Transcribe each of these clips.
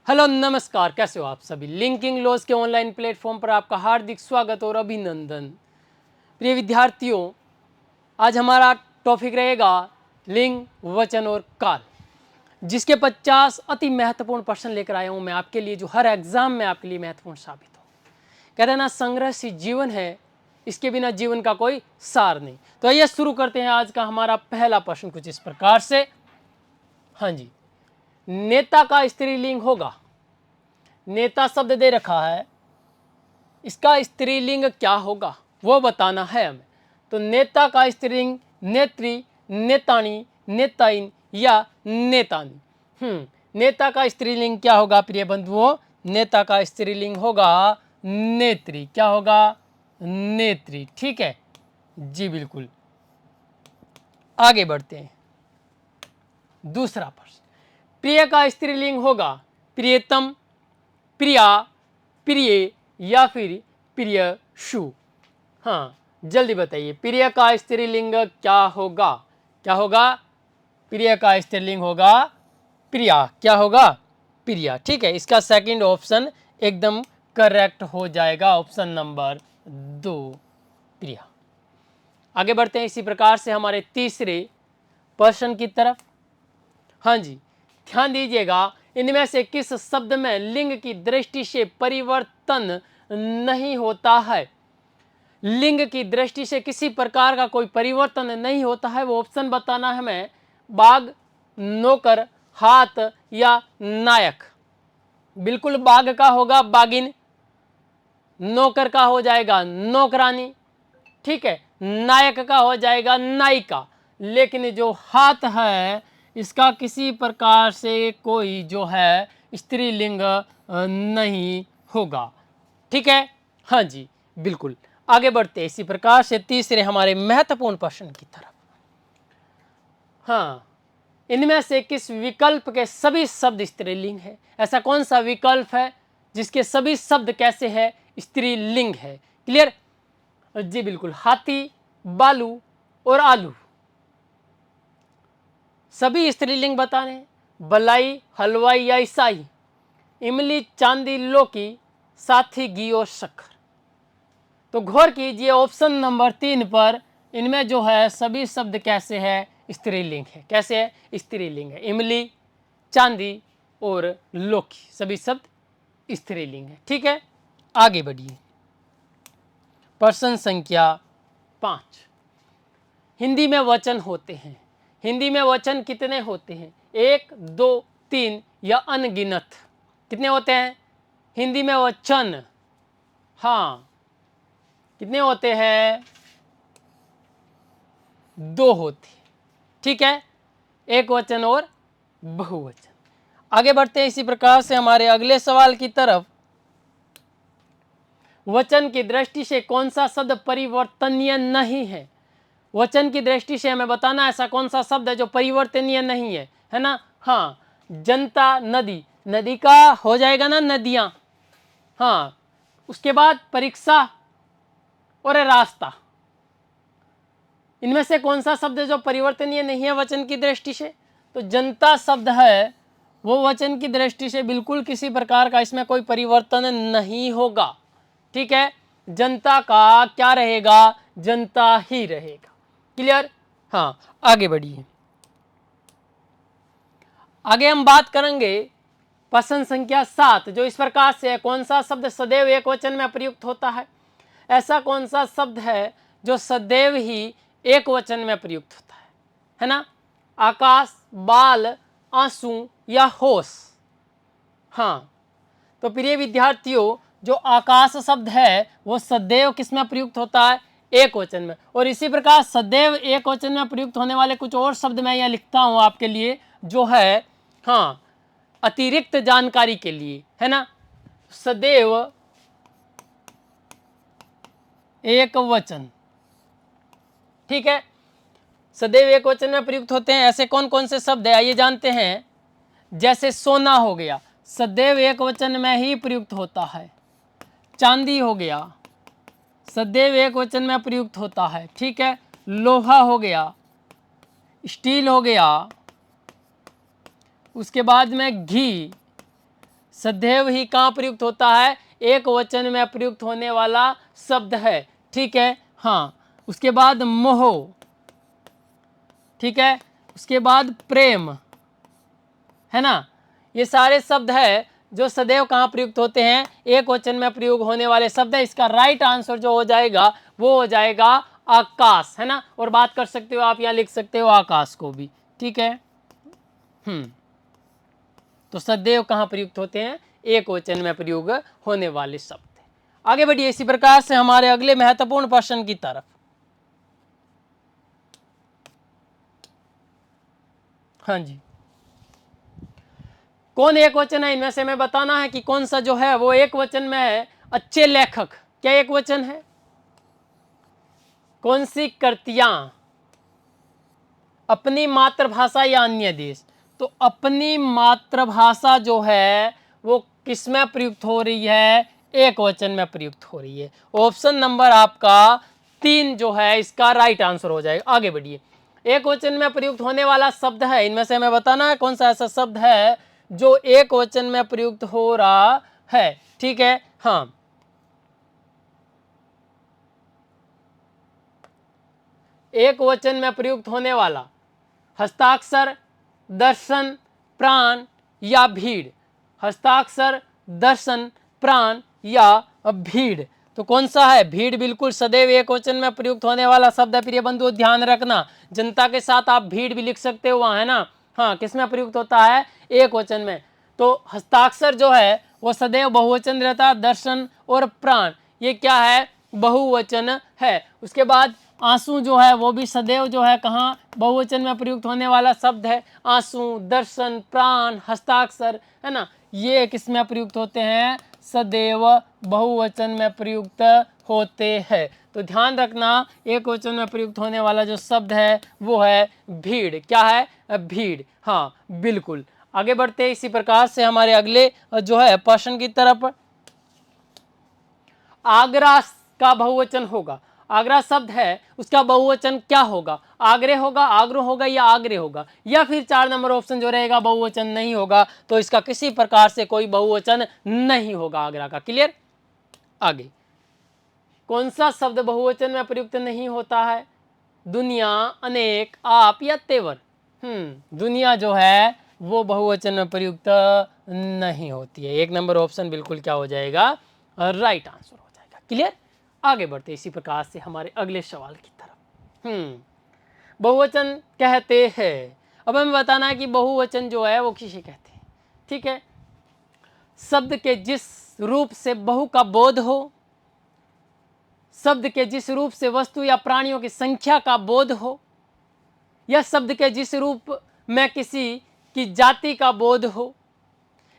Hello नमस्कार, कैसे हो आप सभी। लिंकिंग लॉज के ऑनलाइन प्लेटफॉर्म पर आपका हार्दिक स्वागत और अभिनंदन। प्रिय विद्यार्थियों, आज हमारा टॉपिक रहेगा लिंग, वचन और काल, जिसके 50 अति महत्वपूर्ण प्रश्न लेकर आया हूं मैं आपके लिए, जो हर एग्जाम में आपके लिए महत्वपूर्ण साबित हो। कहते हैं ना, संग्रह से जीवन है, इसके बिना जीवन का कोई सार नहीं। तो आइए शुरू करते हैं आज का हमारा पहला प्रश्न कुछ इस प्रकार से। हाँ जी, नेता का स्त्रीलिंग होगा। नेता शब्द दे रखा है, इसका स्त्रीलिंग क्या होगा वो बताना है हमें। तो नेता का स्त्रीलिंग नेत्री, नेताणी, नेताइन या नेतानी। नेता का स्त्रीलिंग क्या होगा प्रिय बंधुओं? नेता का स्त्रीलिंग होगा नेत्री। क्या होगा? नेत्री। ठीक है जी, बिल्कुल। आगे बढ़ते हैं। दूसरा प्रश्न, प्रिय का स्त्रीलिंग होगा प्रियतम, प्रिया, प्रिय या फिर प्रियशु। हाँ, जल्दी बताइए, प्रिय का स्त्रीलिंग क्या होगा? क्या होगा? प्रिय का स्त्रीलिंग होगा प्रिया। क्या होगा? प्रिया। ठीक है, इसका सेकंड ऑप्शन एकदम करेक्ट हो जाएगा, ऑप्शन नंबर 2, प्रिया। आगे बढ़ते हैं इसी प्रकार से हमारे तीसरे प्रश्न की तरफ। हाँ जी, ध्यान दीजिएगा, इनमें से किस शब्द में लिंग की दृष्टि से परिवर्तन नहीं होता है? लिंग की दृष्टि से किसी प्रकार का कोई परिवर्तन नहीं होता है, वो ऑप्शन बताना है हमें। बाघ, नौकर, हाथ या नायक। बिल्कुल बाघ का होगा बागिन, नौकर का हो जाएगा नौकरानी, ठीक है, नायक का हो जाएगा नायिका। लेकिन जो हाथ है, इसका किसी प्रकार से कोई जो है स्त्रीलिंग नहीं होगा। ठीक है, हाँ जी, बिल्कुल। आगे बढ़ते इसी प्रकार से तीसरे हमारे महत्वपूर्ण प्रश्न की तरफ। हाँ, इनमें से किस विकल्प के सभी शब्द स्त्रीलिंग है? ऐसा कौन सा विकल्प है जिसके सभी शब्द कैसे है? स्त्रीलिंग है। क्लियर जी, बिल्कुल। हाथी, बालू और आलू, सभी स्त्रीलिंग बताने। बलाई, हलवाई या ईसाई, इमली, चांदी, लौकी, साथी, घी और शक्कर। तो गौर कीजिए ऑप्शन नंबर 3 पर, इनमें जो है सभी शब्द कैसे है? स्त्रीलिंग है। कैसे है? स्त्रीलिंग है। इमली, चांदी और लौकी, सभी शब्द स्त्रीलिंग है। ठीक है, आगे बढ़िए। प्रश्न संख्या 5, हिंदी में वचन होते हैं। हिंदी में वचन कितने होते हैं? 1, 2, 3 या अनगिनत? कितने होते हैं हिंदी में वचन? हाँ, कितने होते हैं? 2 होते हैं। ठीक है, एक वचन और बहुवचन। आगे बढ़ते हैं इसी प्रकार से हमारे अगले सवाल की तरफ। वचन की दृष्टि से कौन सा शब्द परिवर्तनीय नहीं है? वचन की दृष्टि से हमें बताना ऐसा कौन सा शब्द है जो परिवर्तनीय नहीं है ना? हाँ, जनता, नदी, नदी का हो जाएगा ना नदियां। हाँ, उसके बाद परीक्षा और रास्ता। इनमें से कौन सा शब्द है जो परिवर्तनीय नहीं है वचन की दृष्टि से? तो जनता शब्द है, वो वचन की दृष्टि से बिल्कुल किसी प्रकार का इसमें कोई परिवर्तन नहीं होगा। ठीक है, जनता का क्या रहेगा? जनता ही रहेगा। क्लियर? हाँ, आगे बढ़िए। आगे हम बात करेंगे प्रश्न संख्या 7, जो इस प्रकार से है, कौन सा शब्द सदैव एक वचन में प्रयुक्त होता है? ऐसा कौन सा शब्द है जो सदैव ही एक वचन में प्रयुक्त होता है ना? आकाश, बाल, आंसू या होश। हाँ, तो प्रिय विद्यार्थियों, जो आकाश शब्द है वो सदैव किस में प्रयुक्त होता है? एक वचन में। और इसी प्रकार सदैव एक वचन में प्रयुक्त होने वाले कुछ और शब्द मैं यहाँ लिखता हूँ आपके लिए, जो है हाँ अतिरिक्त जानकारी के लिए, है ना? सदैव एक वचन। ठीक है, सदैव एक वचन में प्रयुक्त होते हैं ऐसे कौन कौन से शब्द है, आइए जानते हैं। जैसे सोना हो गया, सदैव एक वचन में ही प्रयुक्त होता है। चांदी हो गया, सदैव एक वचन में प्रयुक्त होता है। ठीक है, लोहा हो गया, स्टील हो गया, उसके बाद में घी, सदैव ही कहाँ प्रयुक्त होता है? एक वचन में प्रयुक्त होने वाला शब्द है, ठीक है। हाँ, उसके बाद मोह, ठीक है, उसके बाद प्रेम, है ना, ये सारे शब्द है जो सदैव कहाँ प्रयुक्त होते हैं? एक वचन में प्रयोग होने वाले शब्द है। इसका राइट आंसर जो हो जाएगा वो हो जाएगा आकाश, है ना। और बात कर सकते हो आप, यहाँ लिख सकते हो आकाश को भी, ठीक है। तो सदैव कहाँ प्रयुक्त होते हैं? एक वचन में प्रयोग होने वाले शब्द। आगे बढ़िए इसी प्रकार से हमारे अगले महत्वपूर्ण प्रश्न की तरफ। हाँ जी, कौन एक वचन है? इनमें से हमें बताना है कि कौन सा जो है वो एक वचन में है। अच्छे लेखक क्या एक वचन है? कौन सी कृतियां? अपनी मातृभाषा या अन्य देश? तो अपनी मातृभाषा जो है वो किस में प्रयुक्त हो रही है? एक वचन में प्रयुक्त हो रही है। ऑप्शन नंबर आपका 3 जो है इसका राइट आंसर हो जाएगा। आगे बढ़िए, एक वचन में प्रयुक्त होने वाला शब्द है, इनमें से हमें बताना है कौन सा ऐसा शब्द है जो एक वचन में प्रयुक्त हो रहा है, ठीक है। हाँ, एक वचन में प्रयुक्त होने वाला हस्ताक्षर, दर्शन, प्राण या भीड़? हस्ताक्षर, दर्शन, प्राण या भीड़? तो कौन सा है? भीड़ बिल्कुल सदैव एक वचन में प्रयुक्त होने वाला शब्द है। प्रिय बंधुओं ध्यान रखना, जनता के साथ आप भीड़ भी लिख सकते हो वहाँ, है ना। हाँ, किस में प्रयुक्त होता है? एक वचन में। तो हस्ताक्षर जो है वो सदैव बहुवचन रहता है। दर्शन और प्राण ये क्या है? बहुवचन है। उसके बाद आंसू जो है वो भी सदैव जो है कहाँ बहुवचन में प्रयुक्त होने वाला शब्द है। आंसू, दर्शन, प्राण, हस्ताक्षर, है ना, ये किस में प्रयुक्त होते हैं? सदैव बहुवचन में प्रयुक्त होते हैं। तो ध्यान रखना, एक वचन में प्रयुक्त होने वाला जो शब्द है वो है भीड़। क्या है? भीड़। हाँ बिल्कुल। आगे बढ़ते हैं इसी प्रकार से हमारे अगले जो है प्रश्न की तरफ। आगरा का बहुवचन होगा, आगरा शब्द है उसका बहुवचन क्या होगा? आगरे होगा, आगरो होगा या आगरे होगा? या फिर 4 नंबर ऑप्शन जो रहेगा बहुवचन नहीं होगा। तो इसका किसी प्रकार से कोई बहुवचन नहीं होगा आगरा का। क्लियर? आगे कौन सा शब्द बहुवचन में प्रयुक्त नहीं होता है? दुनिया, अनेक, आप या तेवर? दुनिया जो है वो बहुवचन में प्रयुक्त नहीं होती है। 1 नंबर ऑप्शन बिल्कुल क्या हो जाएगा? राइट आंसर हो जाएगा। क्लियर? आगे बढ़ते इसी प्रकार से हमारे अगले सवाल की तरफ। बहुवचन कहते हैं, अब हमें बताना है कि बहुवचन जो है वो किसे कहते हैं, ठीक है। शब्द के जिस रूप से बहु का बोध हो, शब्द के जिस रूप से वस्तु या प्राणियों की संख्या का बोध हो, या शब्द के जिस रूप में किसी की जाति का बोध हो,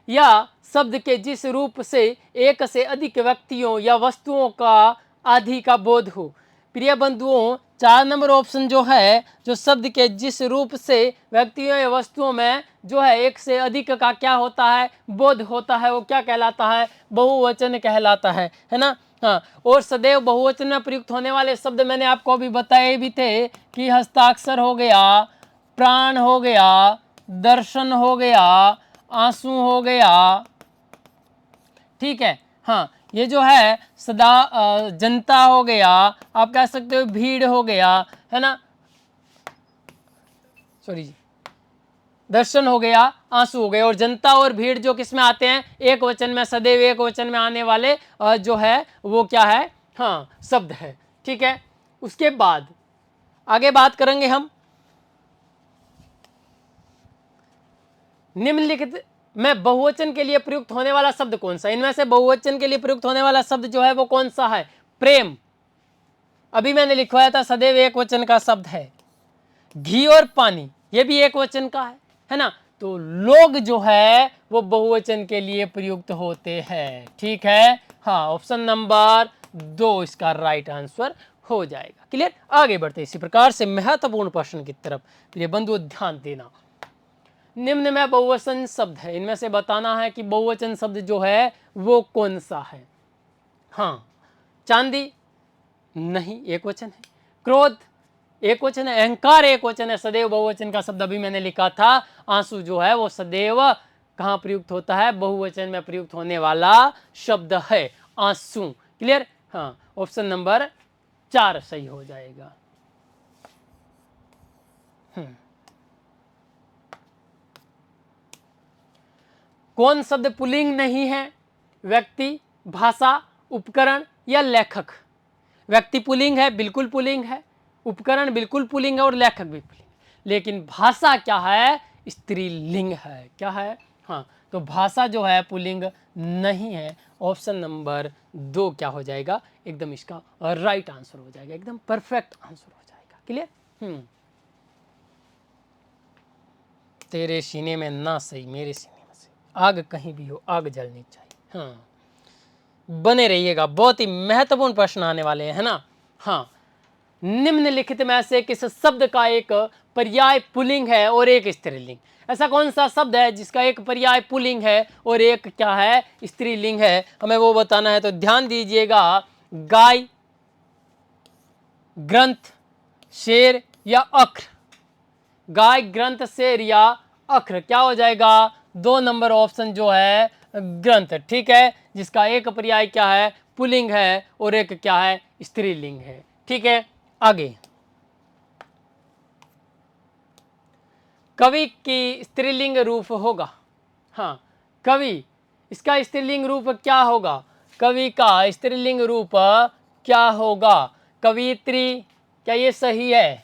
या शब्द के जिस रूप से एक से अधिक व्यक्तियों या वस्तुओं का आदि का बोध हो। प्रिय बंधुओं 4 नंबर ऑप्शन जो है, जो शब्द के जिस रूप से व्यक्तियों या वस्तुओं में जो है एक से अधिक का क्या होता है? बोध होता है, वो क्या कहलाता है? बहुवचन कहलाता है ना। हाँ, और सदैव बहुवचन में प्रयुक्त होने वाले शब्द मैंने आपको अभी बताए भी थे कि हस्ताक्षर हो गया, प्राण हो गया, दर्शन हो गया, आंसू हो गया, ठीक है। हाँ, ये जो है सदा जनता हो गया, आप कह सकते हो भीड़ हो गया, है ना, सॉरी जी, दर्शन हो गया, आंसू हो गए। और जनता और भीड़ जो किस में आते हैं? एक वचन में, सदैव एक वचन में आने वाले जो है वो क्या है? हाँ, शब्द है, ठीक है। उसके बाद आगे बात करेंगे हम निम्नलिखित में बहुवचन के लिए प्रयुक्त होने वाला शब्द कौन सा? इनमें से बहुवचन के लिए प्रयुक्त होने वाला शब्द जो है वो कौन सा है? प्रेम, अभी मैंने लिखवाया था, सदैव एक वचन का शब्द है। घी और पानी, ये भी एक वचन का है ना। तो लोग जो है वो बहुवचन के लिए प्रयुक्त होते हैं, ठीक है। हाँ, ऑप्शन नंबर 2 इसका राइट आंसर हो जाएगा। क्लियर? आगे बढ़ते इसी प्रकार से महत्वपूर्ण प्रश्न की तरफ। प्रिय बंधुओं ध्यान देना, निम्न में बहुवचन शब्द है, इनमें से बताना है कि बहुवचन शब्द जो है वो कौन सा है। हाँ, चांदी नहीं, एक वचन है। क्रोध एक वचन है। अहंकार एक वचन है। सदैव बहुवचन का शब्द अभी मैंने लिखा था। आंसू जो है वो सदैव कहाँ प्रयुक्त होता है? बहुवचन में प्रयुक्त होने वाला शब्द है आंसू। क्लियर? हाँ, ऑप्शन नंबर 4 सही हो जाएगा। कौन शब्द पुल्लिंग नहीं है? व्यक्ति, भाषा, उपकरण या लेखक? व्यक्ति पुल्लिंग है, बिल्कुल पुल्लिंग है। उपकरण बिल्कुल पुल्लिंग है और लेखक भी पुल्लिंग। लेकिन भाषा क्या है? स्त्रीलिंग है। क्या है? हाँ, तो भाषा जो है पुल्लिंग नहीं है। ऑप्शन नंबर 2 क्या हो जाएगा? एकदम इसका राइट आंसर हो जाएगा, एकदम परफेक्ट आंसर हो जाएगा। क्लियर? तेरे सीने में ना सही, मेरे सीने में सही, आग कहीं भी हो आग जलनी चाहिए। हाँ, बने रहिएगा, बहुत ही महत्वपूर्ण प्रश्न आने वाले हैं, है ना। हाँ, निम्नलिखित में से किस शब्द का एक पर्याय पुल्लिंग है और एक स्त्रीलिंग? ऐसा कौन सा शब्द है जिसका एक पर्याय पुल्लिंग है और एक क्या है? स्त्रीलिंग है। हमें वो बताना है, तो ध्यान दीजिएगा। गाय, ग्रंथ, शेर या अक्र? गाय, ग्रंथ, शेर या अक्र? क्या हो जाएगा? 2 नंबर ऑप्शन जो है ग्रंथ, ठीक है, जिसका एक पर्याय क्या है? पुल्लिंग है और एक क्या है? स्त्रीलिंग है। ठीक है, आगे। कवि की स्त्रीलिंग रूप होगा? हाँ, कवि, इसका स्त्रीलिंग रूप क्या होगा? कवि का स्त्रीलिंग रूप क्या होगा? कवियत्री, क्या ये सही है?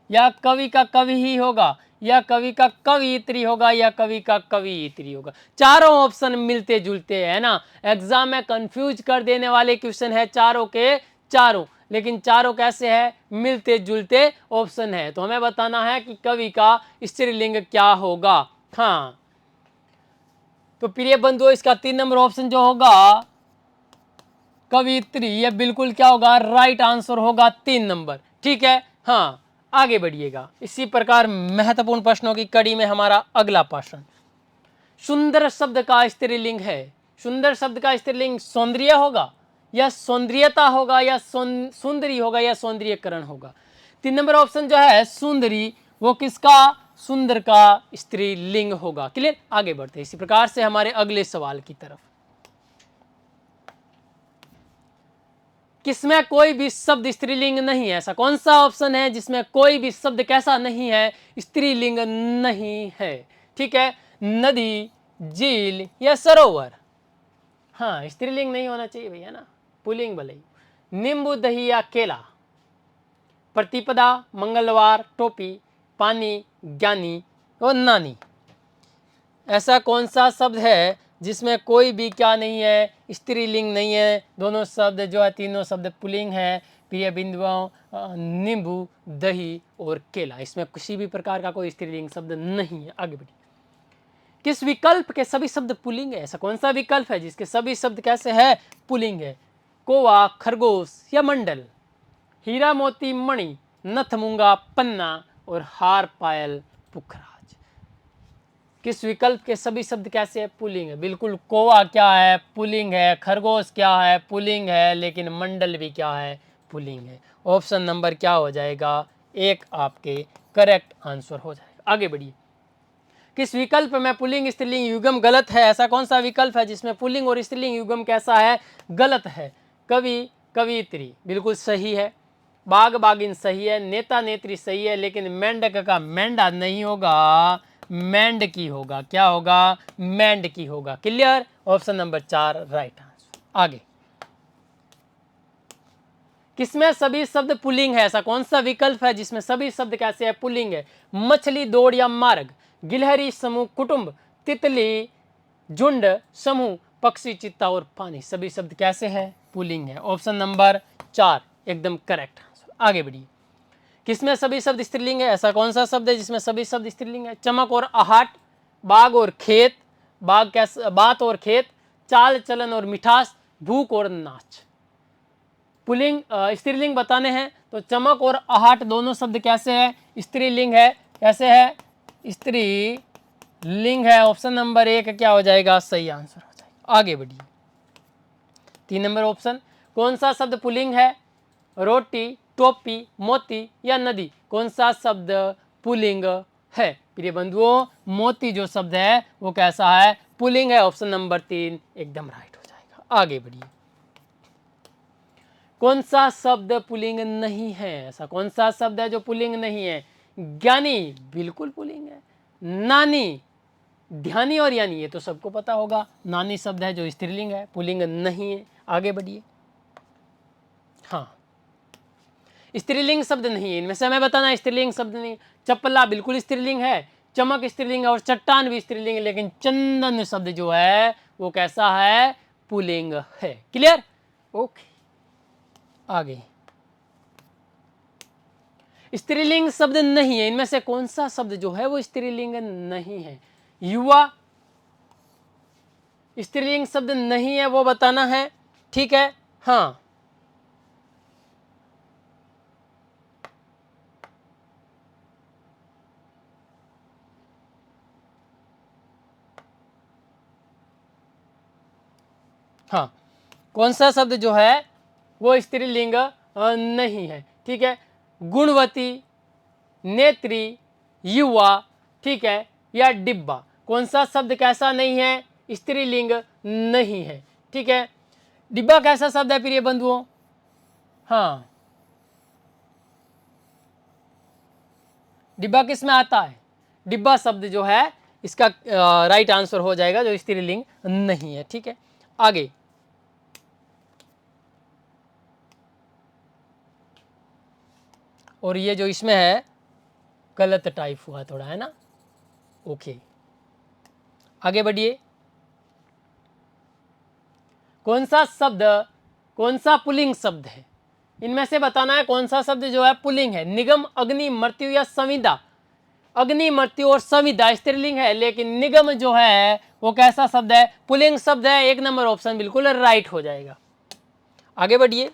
या कवि का कवि ही होगा, या कवि का कवियत्री होगा, या कवि का कवियत्री होगा? चारों ऑप्शन मिलते जुलते हैं ना। एग्जाम में कंफ्यूज कर देने वाले क्वेश्चन है चारों के चारों, लेकिन चारों कैसे है? मिलते जुलते ऑप्शन है। तो हमें बताना है कि कवि का स्त्रीलिंग क्या होगा। हाँ, तो प्रिय बंधुओं, इसका 3 नंबर ऑप्शन जो होगा कवियत्री, ये बिल्कुल क्या होगा? राइट आंसर होगा 3 नंबर। ठीक है, हाँ, आगे बढ़िएगा। इसी प्रकार महत्वपूर्ण प्रश्नों की कड़ी में हमारा अगला प्रश्न, सुंदर शब्द का स्त्रीलिंग है। सुंदर शब्द का स्त्रीलिंग सौंदर्य होगा, या सौंदर्यता होगा, या सुंदरी होगा, या सौंदर्यकरण होगा? 3 नंबर ऑप्शन जो है सुंदरी, वो किसका? सुंदर का स्त्रीलिंग होगा। क्लियर? आगे बढ़ते हैं इसी प्रकार से हमारे अगले सवाल की तरफ। किसमें कोई भी शब्द स्त्रीलिंग नहीं है? ऐसा कौन सा ऑप्शन है जिसमें कोई भी शब्द कैसा नहीं है? स्त्रीलिंग नहीं है। ठीक है, नदी, झील या सरोवर? हाँ, स्त्रीलिंग नहीं होना चाहिए भैया ना, पुल्लिंग भले ही। नींबू, दही या केला? प्रतिपदा, मंगलवार, टोपी, पानी, ज्ञानी और नानी? ऐसा कौन सा शब्द है जिसमें कोई भी क्या नहीं है? स्त्रीलिंग नहीं है। दोनों शब्द जो है, तीनों शब्द पुल्लिंग है। प्रिय बिंदुओं, नींबू, दही और केला, इसमें किसी भी प्रकार का कोई स्त्रीलिंग शब्द नहीं है। आगे बढ़िए। किस विकल्प के सभी शब्द पुल्लिंग है? ऐसा कौन सा विकल्प है जिसके सभी शब्द कैसे है? पुल्लिंग है। कोवा, खरगोश या मंडल? हीरा, मोती, मणि, नथ, मूंगा, पन्ना और हार, पायल, पुखराज? किस विकल्प के सभी शब्द कैसे है? पुल्लिंग है। बिल्कुल, कोवा क्या है? पुल्लिंग है। खरगोश क्या है? पुल्लिंग है। लेकिन मंडल भी क्या है? पुल्लिंग है। ऑप्शन नंबर क्या हो जाएगा? 1 आपके करेक्ट आंसर हो जाएगा। आगे बढ़िए। किस विकल्प में पुल्लिंग स्त्रीलिंग युग्म गलत है? ऐसा कौन सा विकल्प है जिसमें पुल्लिंग और स्त्रीलिंग युग्म कैसा है? गलत है। कवि, कवियत्री बिल्कुल सही है। बाग, बागिन सही है। नेता, नेत्री सही है। लेकिन मेंढक का मेंढा नहीं होगा, मेंढ की होगा। क्या होगा? मेंढ की होगा। Clear? Option number 4 right answer. आगे। किसमें सभी शब्द पुल्लिंग है? ऐसा कौन सा विकल्प है जिसमें सभी शब्द कैसे है? पुल्लिंग है। मछली, दौड़ या मार्ग? गिलहरी, समूह, कुटुंब, तितली, झुंड, समूह, पक्षी, चित्ता और पानी? सभी शब्द कैसे है? पुल्लिंग है। ऑप्शन नंबर 4 एकदम करेक्ट आंसर। आगे बढ़िए। किसमें सभी शब्द स्त्रीलिंग है? ऐसा कौन सा शब्द है जिसमें सभी शब्द स्त्रीलिंग है? चमक और आहट, बाग और खेत, बाग कैसा, बात और खेत, चाल चलन और मिठास, भूख और नाच? पुल्लिंग स्त्रीलिंग बताने हैं तो चमक और आहट दोनों शब्द कैसे है? स्त्रीलिंग है। कैसे है? स्त्रीलिंग है। ऑप्शन नंबर 1 क्या हो जाएगा? सही आंसर हो जाएगा। आगे बढ़िए। 3 नंबर ऑप्शन, कौन सा शब्द पुल्लिंग है? रोटी, टोपी, मोती या नदी? कौन सा शब्द पुल्लिंग है? प्रिय बंधुओं मोती जो शब्द है वो कैसा है, पुल्लिंग है। ऑप्शन नंबर 3 एकदम राइट हो जाएगा। आगे बढ़िए, कौन सा शब्द पुल्लिंग नहीं है, ऐसा कौन सा शब्द है जो पुल्लिंग नहीं है? ज्ञानी बिल्कुल पुल्लिंग है। नानी, ध्यानी और यानी ये तो सबको पता होगा। नानी शब्द है जो स्त्रीलिंग है, पुल्लिंग नहीं है। आगे बढ़िए, हाँ स्त्रीलिंग शब्द नहीं है, इनमें से हमें बताना स्त्रीलिंग शब्द नहीं। चपला बिल्कुल स्त्रीलिंग है, चमक स्त्रीलिंग है और चट्टान भी स्त्रीलिंग है, लेकिन चंदन शब्द जो है वो कैसा है, पुल्लिंग है। क्लियर? ओके, आगे स्त्रीलिंग शब्द नहीं है, इनमें से कौन सा शब्द जो है वो स्त्रीलिंग नहीं है? युवा स्त्रीलिंग शब्द नहीं है, वो बताना है। ठीक है, हाँ हाँ कौन सा शब्द जो है वो स्त्रीलिंग नहीं है? ठीक है, गुणवती, नेत्री, युवा, ठीक है, या डिब्बा, कौन सा शब्द कैसा नहीं है, स्त्रीलिंग नहीं है? ठीक है, डिब्बा कैसा शब्द है प्रिय बंधुओं? हाँ डिब्बा किस में आता है? डिब्बा शब्द जो है इसका राइट आंसर हो जाएगा, जो स्त्रीलिंग नहीं है। ठीक है, आगे और ये जो इसमें है गलत टाइप हुआ थोड़ा, है ना? ओके, आगे बढ़िए, कौन सा शब्द, कौन सा पुल्लिंग शब्द है? इनमें से बताना है कौन सा शब्द जो है पुल्लिंग है। निगम, अग्नि, मृत्यु या संविदा। अग्नि, मृत्यु और संविदा स्त्रीलिंग है, लेकिन निगम जो है वो कैसा शब्द है, पुल्लिंग शब्द है। एक नंबर ऑप्शन बिल्कुल राइट हो जाएगा। आगे बढ़िए,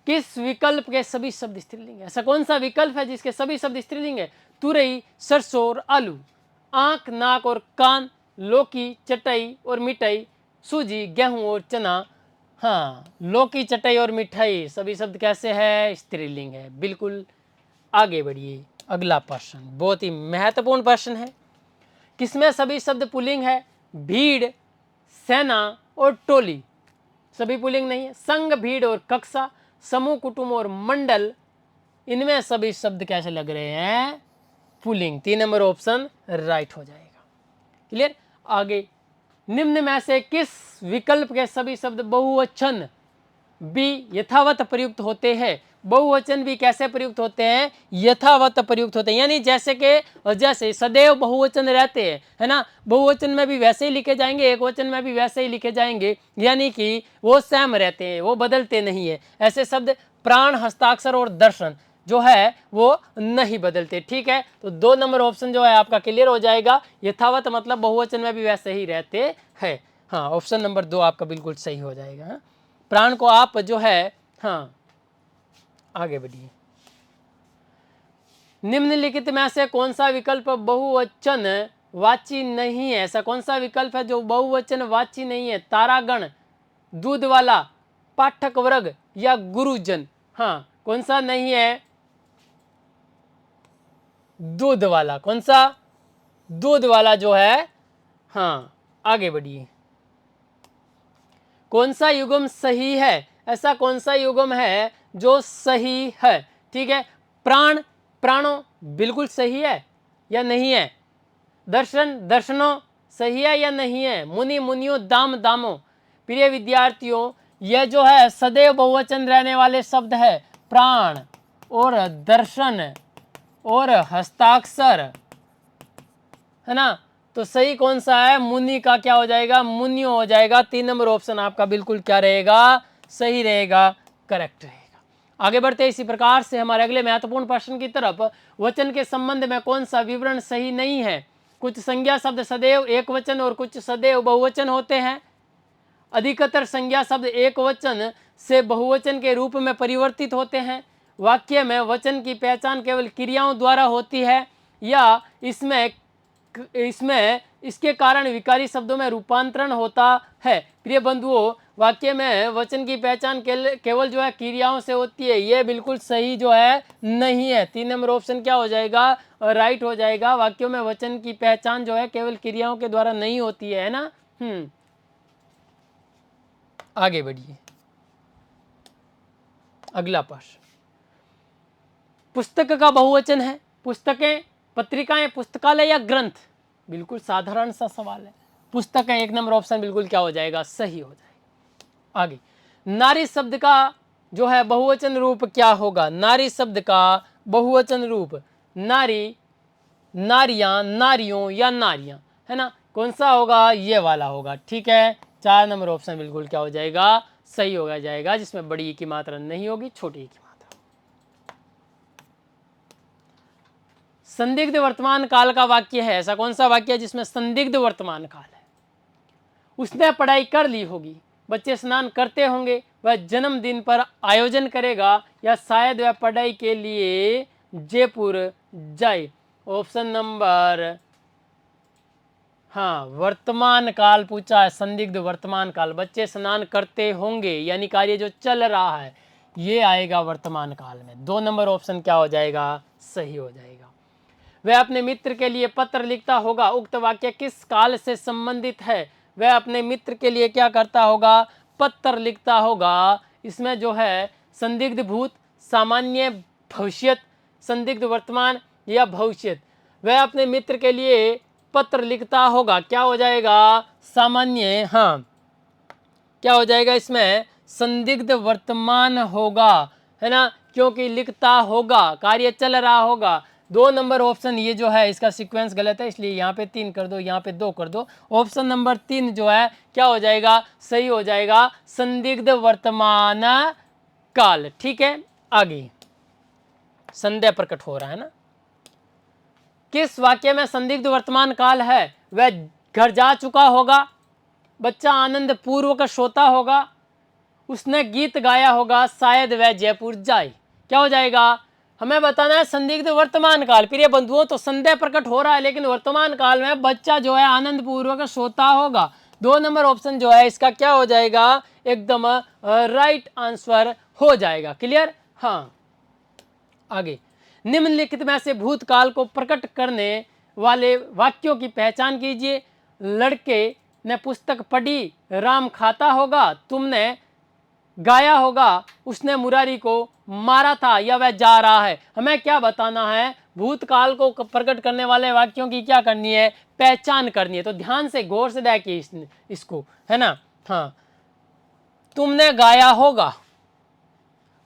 किस विकल्प के सभी शब्द स्त्रीलिंग है? ऐसा कौन सा विकल्प है जिसके सभी शब्द स्त्रीलिंग है? तुरई, सरसों और आलू, आंख, नाक और कान, लौकी, चटाई और मिठाई, सूजी, गेहूं और चना। हाँ लौकी, चटाई और मिठाई सभी शब्द कैसे है, स्त्रीलिंग है बिल्कुल। आगे बढ़िए, अगला प्रश्न बहुत ही महत्वपूर्ण प्रश्न है। किसमें सभी शब्द पुल्लिंग है? भीड़, सेना और टोली सभी पुल्लिंग नहीं है। संघ, भीड़ और कक्षा, समूह, कुटुंब और मंडल, इनमें सभी शब्द कैसे लग रहे हैं, पुल्लिंग। 3 नंबर ऑप्शन राइट हो जाएगा। क्लियर? आगे, निम्न में से किस विकल्प के सभी शब्द बहुवचन भी यथावत प्रयुक्त होते हैं? बहुवचन भी कैसे प्रयुक्त होते हैं, यथावत प्रयुक्त होते हैं, यानी जैसे कि जैसे सदैव बहुवचन रहते हैं, है ना, बहुवचन में भी वैसे ही लिखे जाएंगे, एक वचन में भी वैसे ही लिखे जाएंगे, यानी कि वो सेम रहते हैं, वो बदलते नहीं है। ऐसे शब्द प्राण, हस्ताक्षर और दर्शन जो है वो नहीं बदलते। ठीक है, तो 2 नंबर ऑप्शन जो है आपका क्लियर हो जाएगा। यथावत मतलब बहुवचन में भी वैसे ही रहते हैं। हाँ ऑप्शन नंबर 2 आपका बिल्कुल सही हो जाएगा। हाँ? प्राण को आप जो है, हाँ आगे बढ़िए, निम्नलिखित में से कौन सा विकल्प बहुवचन वाची नहीं है? ऐसा कौन सा विकल्प है जो बहुवचन वाची नहीं है? तारागण, दूध वाला, पाठक वर्ग या गुरुजन। हाँ कौन सा नहीं है? दूध वाला। कौन सा? दूध वाला जो है। हाँ आगे बढ़िए, कौन सा युग्म सही है? ऐसा कौन सा युग्म है जो सही है? ठीक है, प्राण, प्राणों बिल्कुल सही है या नहीं है? दर्शन, दर्शनों सही है या नहीं है? मुनि, मुनियों, दाम, दामों। प्रिय विद्यार्थियों, यह जो है सदैव बहुवचन रहने वाले शब्द है, प्राण और दर्शन और हस्ताक्षर, है ना। तो सही कौन सा है? मुनि का क्या हो जाएगा? मुनियो हो जाएगा। 3 नंबर ऑप्शन आपका बिल्कुल क्या रहेगा? सही रहेगा, करेक्ट रहेगा। आगे बढ़ते इसी प्रकार से हमारे अगले महत्वपूर्ण प्रश्न की तरफ। वचन के संबंध में कौन सा विवरण सही नहीं है? कुछ संज्ञा शब्द सदैव एक वचन और कुछ सदैव बहुवचन होते हैं। अधिकतर संज्ञा शब्द एक वचन से बहुवचन के रूप में परिवर्तित होते हैं। वाक्य में वचन की पहचान केवल क्रियाओं द्वारा होती है, या इसमें इसके कारण विकारी शब्दों में रूपांतरण होता है। प्रिय बंधुओं, वाक्य में वचन की पहचान केवल जो है क्रियाओं से होती है, ये बिल्कुल सही जो है नहीं है। 3 नंबर ऑप्शन क्या हो जाएगा, राइट हो जाएगा। वाक्यों में वचन की पहचान जो है केवल क्रियाओं के द्वारा नहीं होती है ना। आगे बढ़िए, अगला प्रश्न। पुस्तक का बहुवचन है, पुस्तकें, पत्रिकाएं, पुस्तकालय या ग्रंथ? बिल्कुल साधारण सा सवाल है। पुस्तकें 1 नंबर ऑप्शन बिल्कुल क्या हो जाएगा, सही हो जाएगा। आगे, नारी शब्द का जो है बहुवचन रूप क्या होगा? नारी शब्द का बहुवचन रूप, नारी, नारियां, नारियों या नारियां, है ना। कौन सा होगा, ये वाला होगा। ठीक है, 4 नंबर ऑप्शन बिल्कुल क्या हो जाएगा, सही होगा जाएगा, जिसमें बड़ी की मात्रा नहीं होगी, छोटी की मात्रा। संदिग्ध वर्तमान काल का वाक्य है, ऐसा कौन सा वाक्य है जिसमें संदिग्ध वर्तमान काल है? उसने पढ़ाई कर ली होगी, बच्चे स्नान करते होंगे, वह जन्मदिन पर आयोजन करेगा, या शायद वह पढ़ाई के लिए जयपुर जाए। ऑप्शन नंबर, हाँ, वर्तमान काल पूछा है, संदिग्ध वर्तमान काल। बच्चे स्नान करते होंगे यानी कार्य जो चल रहा है, ये आएगा वर्तमान काल में। 2 नंबर ऑप्शन क्या हो जाएगा, सही हो जाएगा। वह अपने मित्र के लिए पत्र लिखता होगा, उक्त वाक्य किस काल से संबंधित है? वह अपने मित्र के लिए क्या करता होगा, पत्र लिखता होगा। इसमें जो है संदिग्ध भूत, सामान्य भविष्यत, संदिग्ध वर्तमान या भविष्यत। वह अपने मित्र के लिए पत्र लिखता होगा, क्या हो जाएगा, सामान्य, हाँ, क्या हो जाएगा इसमें, संदिग्ध वर्तमान होगा, है ना, क्योंकि लिखता होगा, कार्य चल रहा होगा। 2 नंबर ऑप्शन ये जो है इसका सीक्वेंस गलत है, इसलिए यहाँ पे 3 कर दो, यहाँ पे 2 कर दो। ऑप्शन नंबर 3 जो है क्या हो जाएगा, सही हो जाएगा, संदिग्ध वर्तमान काल। ठीक है, आगे संदेह प्रकट हो रहा है ना। किस वाक्य में संदिग्ध वर्तमान काल है? वह घर जा चुका होगा, बच्चा आनंद पूर्वक सोता होगा, उसने गीत गाया होगा, शायद वह जयपुर जाए। क्या हो जाएगा, हमें बताना है संदिग्ध वर्तमान काल। प्रिय बंधुओं, तो संदेह प्रकट हो रहा है, लेकिन वर्तमान काल में बच्चा जो है आनंद पूर्वक सोता होगा। 2 नंबर ऑप्शन जो है इसका क्या हो जाएगा, एकदम राइट आंसर हो जाएगा। क्लियर, हाँ। आगे, निम्नलिखित में से भूतकाल को प्रकट करने वाले वाक्यों की पहचान कीजिए। लड़के ने पुस्तक पढ़ी, राम खाता होगा, तुमने गाया होगा, उसने मुरारी को मारा था, या वह जा रहा है। हमें क्या बताना है, भूतकाल को प्रकट करने वाले वाक्यों की क्या करनी है, पहचान करनी है। तो ध्यान से गौर से देखिए इसको, है ना। हाँ, तुमने गाया होगा,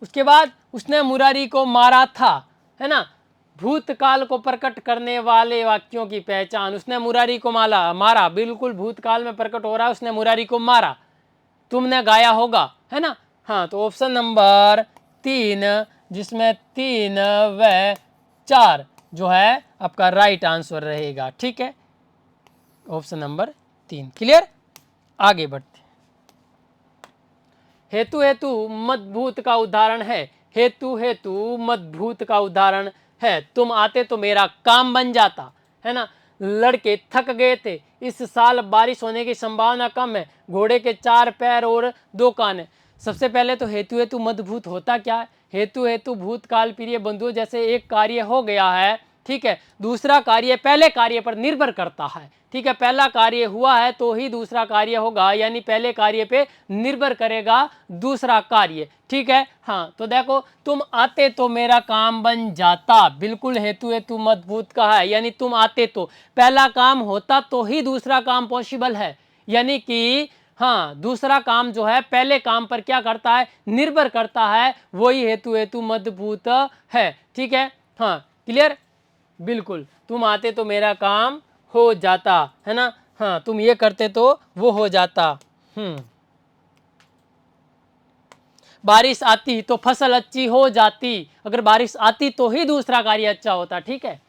उसके बाद उसने मुरारी को मारा था, है ना। भूतकाल को प्रकट करने वाले वाक्यों की पहचान, उसने मुरारी को मारा, बिल्कुल भूतकाल में प्रकट हो रहा है, उसने मुरारी को मारा। तुमने गाया होगा, है ना। हाँ, तो ऑप्शन नंबर 3, जिसमें 3 व 4 जो है आपका राइट आंसर रहेगा। ठीक है, ऑप्शन नंबर 3। क्लियर, आगे बढ़ते। हेतु हेतु मदभूत का उदाहरण है, हेतु हेतु मदभूत का उदाहरण है। तुम आते तो मेरा काम बन जाता, है ना। लड़के थक गए थे, इस साल बारिश होने की संभावना कम है, घोड़े के 4 पैर और 2 कान है। सबसे पहले तो हेतु हेतु मदभूत होता क्या है? हेतु हेतु भूतकाल प्रिय बंधुओं, जैसे एक कार्य हो गया है, ठीक है, दूसरा कार्य पहले कार्य पर निर्भर करता है। ठीक है, पहला कार्य हुआ है तो ही दूसरा कार्य होगा, यानी पहले कार्य पे निर्भर करेगा दूसरा कार्य। ठीक है, हाँ, तो देखो, तुम आते तो मेरा काम बन जाता, बिल्कुल हेतु हेतु मदभूत का है, यानी तुम आते तो पहला काम होता तो ही दूसरा काम पॉसिबल है, यानी कि हाँ, दूसरा काम जो है पहले काम पर क्या करता है, निर्भर करता है, वही हेतु हेतु मदभूत है। ठीक है, हाँ, क्लियर, बिल्कुल, तुम आते तो मेरा काम हो जाता, है ना। हाँ, तुम ये करते तो वो हो जाता। बारिश आती तो फसल अच्छी हो जाती, अगर बारिश आती तो ही दूसरा कार्य अच्छा होता। ठीक है,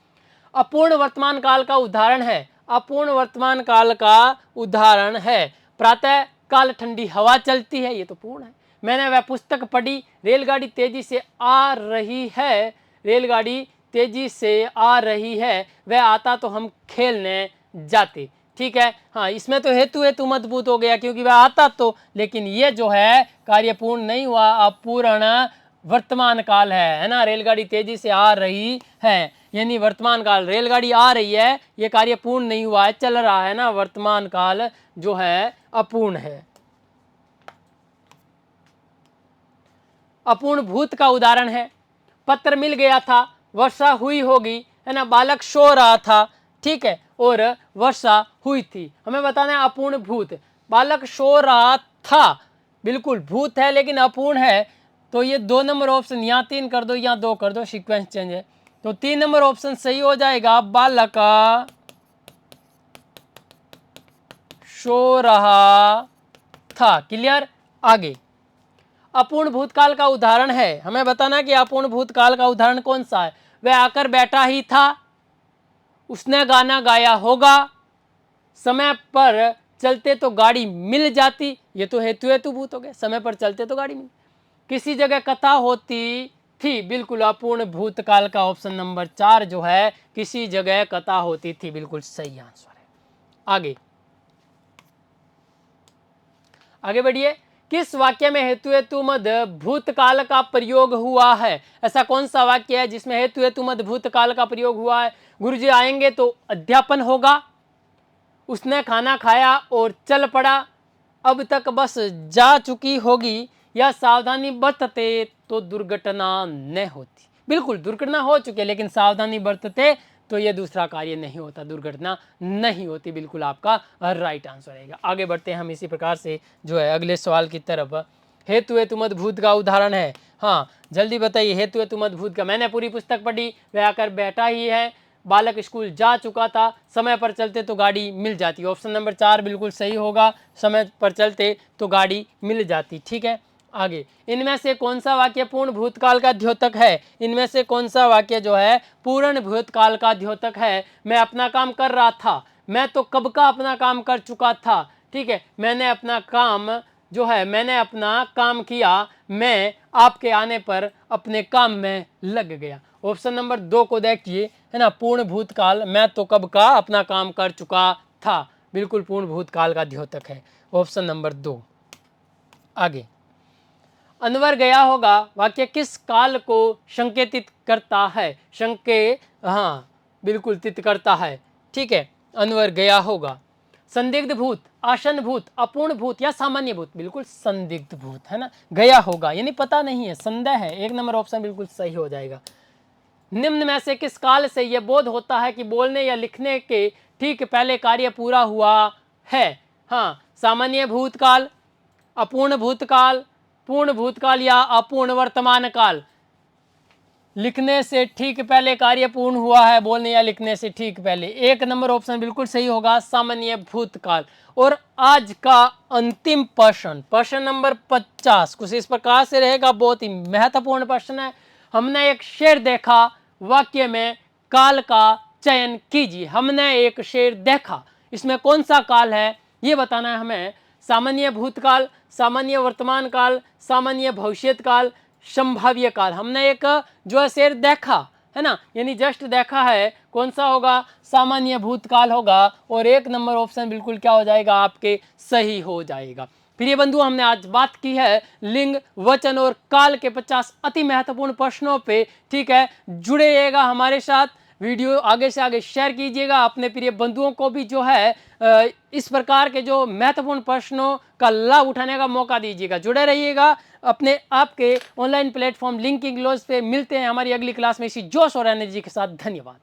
अपूर्ण वर्तमान काल का उदाहरण है, अपूर्ण वर्तमान काल का उदाहरण है, प्रातः काल ठंडी हवा चलती है, ये तो पूर्ण है। मैंने वह पुस्तक पढ़ी, रेलगाड़ी तेजी से आ रही है, रेलगाड़ी तेजी से आ रही है, वह आता तो हम खेलने जाते। ठीक है। हाँ, इसमें तो हेतु हेतु मजबूत हो गया क्योंकि वह आता तो, लेकिन ये जो है कार्य पूर्ण नहीं हुआ, अपूर्ण वर्तमान काल है ना। रेलगाड़ी तेजी से आ रही है, यानी वर्तमान काल, रेलगाड़ी आ रही है, ये कार्य पूर्ण नहीं हुआ है, चल रहा है ना, वर्तमान काल जो है अपूर्ण है। अपूर्ण भूत का उदाहरण है, पत्र मिल गया था, वर्षा हुई होगी, है ना, बालक सो रहा था, ठीक है, और वर्षा हुई थी। हमें बताना है अपूर्ण भूत, बालक सो रहा था, बिल्कुल भूत है लेकिन अपूर्ण है, तो ये 2 नंबर ऑप्शन, यहाँ 3 कर दो यहाँ 2 कर दो, सीक्वेंस चेंज है, तो 3 नंबर ऑप्शन सही हो जाएगा, बालक सो रहा था। क्लियर। आगे, अपूर्ण भूतकाल का उदाहरण है, हमें बताना कि अपूर्ण भूतकाल का उदाहरण कौन सा है। वह आकर बैठा ही था, उसने गाना गाया होगा, समय पर चलते तो गाड़ी मिल जाती, ये तो हेतु हेतु भूत हो गए, समय पर चलते तो गाड़ी मिल, किसी जगह कथा होती थी, बिल्कुल अपूर्ण भूतकाल का ऑप्शन नंबर 4 जो है, किसी जगह कथा होती थी, बिल्कुल सही आंसर है। आगे आगे बढ़िए, किस वाक्य में हेतु हेतु मद भूतकाल का प्रयोग हुआ है। ऐसा कौन सा वाक्य है जिसमें हेतु हेतु मद भूतकाल का प्रयोग हुआ है। गुरुजी आएंगे तो अध्यापन होगा, उसने खाना खाया और चल पड़ा, अब तक बस जा चुकी होगी, या सावधानी बरतते तो दुर्घटना न होती। बिल्कुल दुर्घटना हो चुकी है लेकिन सावधानी बरतते तो ये दूसरा कार्य नहीं होता, दुर्घटना नहीं होती, बिल्कुल आपका राइट आंसर रहेगा। आगे बढ़ते हैं हम इसी प्रकार से जो है अगले सवाल की तरफ। हेतु हेतु मद भूत का उदाहरण है, हाँ जल्दी बताइए, हेतु हेतु मद भूत का। मैंने पूरी पुस्तक पढ़ी, वह आकर बैठा ही है, बालक स्कूल जा चुका था, समय पर चलते तो गाड़ी मिल जाती। ऑप्शन नंबर 4 बिल्कुल सही होगा, समय पर चलते तो गाड़ी मिल जाती। ठीक है। आगे, इनमें से कौन सा वाक्य पूर्ण भूतकाल का द्योतक है। इनमें से कौन सा वाक्य जो है पूर्ण भूतकाल का द्योतक है। मैं अपना काम कर रहा था, मैं तो कब का अपना काम कर चुका था, ठीक है, मैंने अपना काम जो है, मैंने अपना काम किया, मैं आपके आने पर अपने काम में लग गया। ऑप्शन नंबर 2 को देखिए, है ना, पूर्ण भूतकाल, मैं तो कब का अपना काम कर चुका था, बिल्कुल पूर्ण भूतकाल का द्योतक है, ऑप्शन नंबर 2। आगे, अनवर गया होगा वाक्य किस काल को संकेतित करता है। हाँ बिल्कुल तित करता है, ठीक है, अनवर गया होगा। संदिग्ध भूत, आसन भूत, अपूर्ण भूत या सामान्य भूत, बिल्कुल संदिग्ध भूत, है ना, गया होगा यानी पता नहीं है, संदेह है, 1 नंबर ऑप्शन बिल्कुल सही हो जाएगा। निम्न में से किस काल से यह बोध होता है कि बोलने या लिखने के ठीक पहले कार्य पूरा हुआ है। हाँ, सामान्य भूतकाल, अपूर्ण भूतकाल, पूर्ण भूतकाल या अपूर्ण वर्तमान काल। लिखने से ठीक पहले कार्य पूर्ण हुआ है, बोलने या लिखने से ठीक पहले। 1 नंबर ऑप्शन बिल्कुल सही होगा, सामान्य भूतकाल। और आज का अंतिम प्रश्न नंबर 50 कुछ इस प्रकार से रहेगा, बहुत ही महत्वपूर्ण प्रश्न है। हमने एक शेर देखा, वाक्य में काल का चयन कीजिए। हमने एक शेर देखा, इसमें कौन सा काल है ये बताना है हमें। सामान्य भूतकाल, सामान्य वर्तमान काल, सामान्य भविष्यत काल, संभाव्य काल। हमने एक जो है शेर देखा, है ना, यानी जस्ट देखा है, कौन सा होगा, सामान्य भूतकाल होगा। और 1 नंबर ऑप्शन बिल्कुल क्या हो जाएगा, आपके सही हो जाएगा। प्रिय बंधु, हमने आज बात की है लिंग, वचन और काल के 50 अति महत्वपूर्ण प्रश्नों पे। ठीक है, जुड़े रहिएगा हमारे साथ, वीडियो आगे से आगे शेयर कीजिएगा, अपने प्रिय बंधुओं को भी जो है इस प्रकार के जो महत्वपूर्ण प्रश्नों का लाभ उठाने का मौका दीजिएगा। जुड़े रहिएगा अपने आपके ऑनलाइन प्लेटफॉर्म लिंकिंग लॉज पे। मिलते हैं हमारी अगली क्लास में इसी जोश और एनर्जी के साथ। धन्यवाद।